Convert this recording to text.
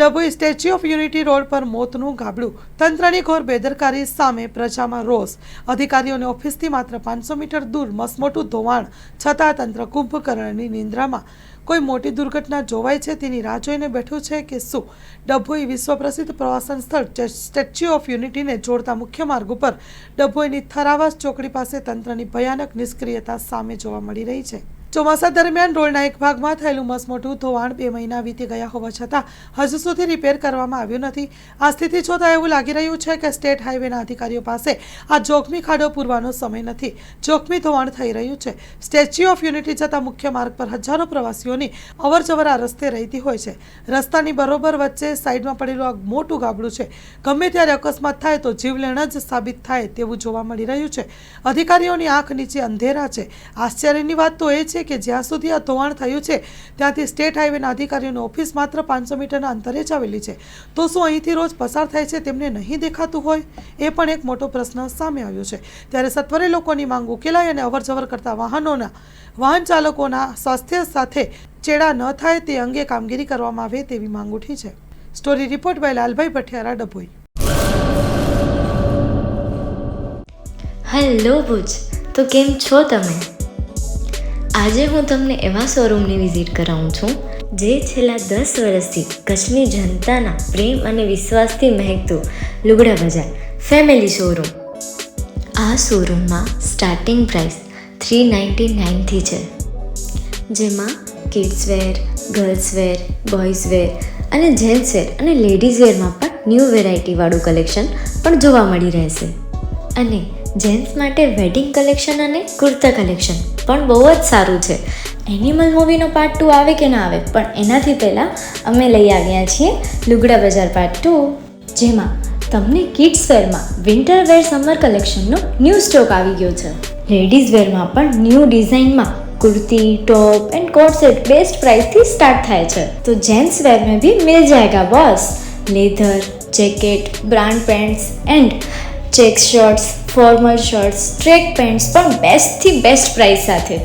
Dabhoi statue of unity road પર મોતનું ગાબડું. તંત્રની ઘોર બેદરકારી સામે પ્રજામાં રોષ. અધિકારીઓની ઓફિસથી માત્ર 500 મીટર દૂર મસમોટું ધોવાણ છતાં તંત્ર કુંભકર્ણની નિંદ્રામાં. કોઈ મોટી દુર્ઘટના જોવાય છે તેની રાહ જોઈને બેઠું છે કે શું? ડભોઈ વિશ્વ પ્રસિદ્ધ પ્રવાસન સ્થળ સ્ટેચ્યુ ઓફ યુનિટીને જોડતા મુખ્ય માર્ગ ઉપર ડભોઈની થરાવાસ ચોકડી પાસે તંત્રની ભયાનક નિષ્ક્રિયતા સામે જોવા મળી રહી છે. ચોમાસા દરમિયાન રોડના એક ભાગમાં થયેલું મસમોટું ધોવાણ 2 મહિના વીતી ગયા હોવા છતાં હજુ સુધી રિપેર કરવામાં આવ્યું નથી. આ સ્થિતિ જોતા એવું લાગી રહ્યું છે કે સ્ટેટ હાઈવેના અધિકારીઓ પાસે આ જોખમી ખાડો પૂરવાનો સમય નથી. જોખમી ધોવાણ થઈ રહ્યું છે. સ્ટેચ્યુ ઓફ યુનિટી જતા મુખ્ય માર્ગ પર હજારો પ્રવાસીઓની અવરજવર આ રસ્તે રહેતી હોય છે. રસ્તાની બરોબર વચ્ચે સાઈડમાં પડેલું આ મોટું ગાબડું છે. ગમે ત્યારે અકસ્માત થાય તો જીવલેણ જ સાબિત થાય તેવું જોવા મળી રહ્યું છે. અધિકારીઓની આંખ નીચે અંધેરા છે. આશ્ચર્યની વાત તો એ છે કે જ્યાં સુધી આ ધોવાણ થયું છે ત્યાંથી સ્ટેટ હાઈવેના અધિકારીઓની ઓફિસ માત્ર 500 મીટરના અંતરે જ આવેલી છે. તો શું અહીંથી રોજ પસાર થાય છે તેમને નહીં દેખાતું હોય? એ પણ એક મોટો પ્રશ્ન સામે આવ્યો છે. ત્યારે સત્વરે લોકોની માંગ ઉકેલાય અને અવરજવર કરતા વાહન ચાલકોના સ્વાસ્થ્ય સાથે ચેડા ન થાય તે અંગે કામગીરી કરવામાં આવે તેવી માંગ ઉઠી છે. Story report by Lalbhai Bhathiyara, Dabhoi. Hello Bhuj, તો કેમ છો તમે? આજે હું તમને એવા શોરૂમની વિઝિટ કરાવું છું જે છેલ્લા 10 વર્ષથી કચ્છની જનતાના પ્રેમ અને વિશ્વાસથી મહેકતું લુગડા બજાર ફેમિલી શોરૂમ. આ શોરૂમમાં સ્ટાર્ટિંગ પ્રાઇસ 399થી છે, જેમાં kids wear, girls wear, boys wear અને જેન્ટ્સ વેર અને લેડીઝ વેરમાં પણ ન્યૂ વેરાયટીવાળું કલેક્શન પણ જોવા મળી રહેશે. અને જેન્ટ્સ માટે વેડિંગ કલેક્શન અને કુર્તા કલેક્શન પણ બહુ જ સારું છે. એનિમલ મૂવીનો પાર્ટ 2 આવે કે ના આવે, પણ એનાથી પહેલાં અમે લઈ આવ્યા છીએ લુગડા બજાર પાર્ટ 2, જેમાં તમને કિડ્સ વેરમાં વિન્ટર વેર સમર કલેક્શનનો ન્યૂ સ્ટોક આવી ગયો છે. લેડીઝ વેરમાં પણ ન્યૂ ડિઝાઇનમાં kurti, top and coat set best price थी स्टार्ट थाय छे. तो जेंट्स वेर में भी मिल जाएगा boss. Leather, jacket, brand pants and check shirts, formal shirts, track pants પણ બેસ્ટ થી બેસ્ટ પ્રાઇસ સાથે.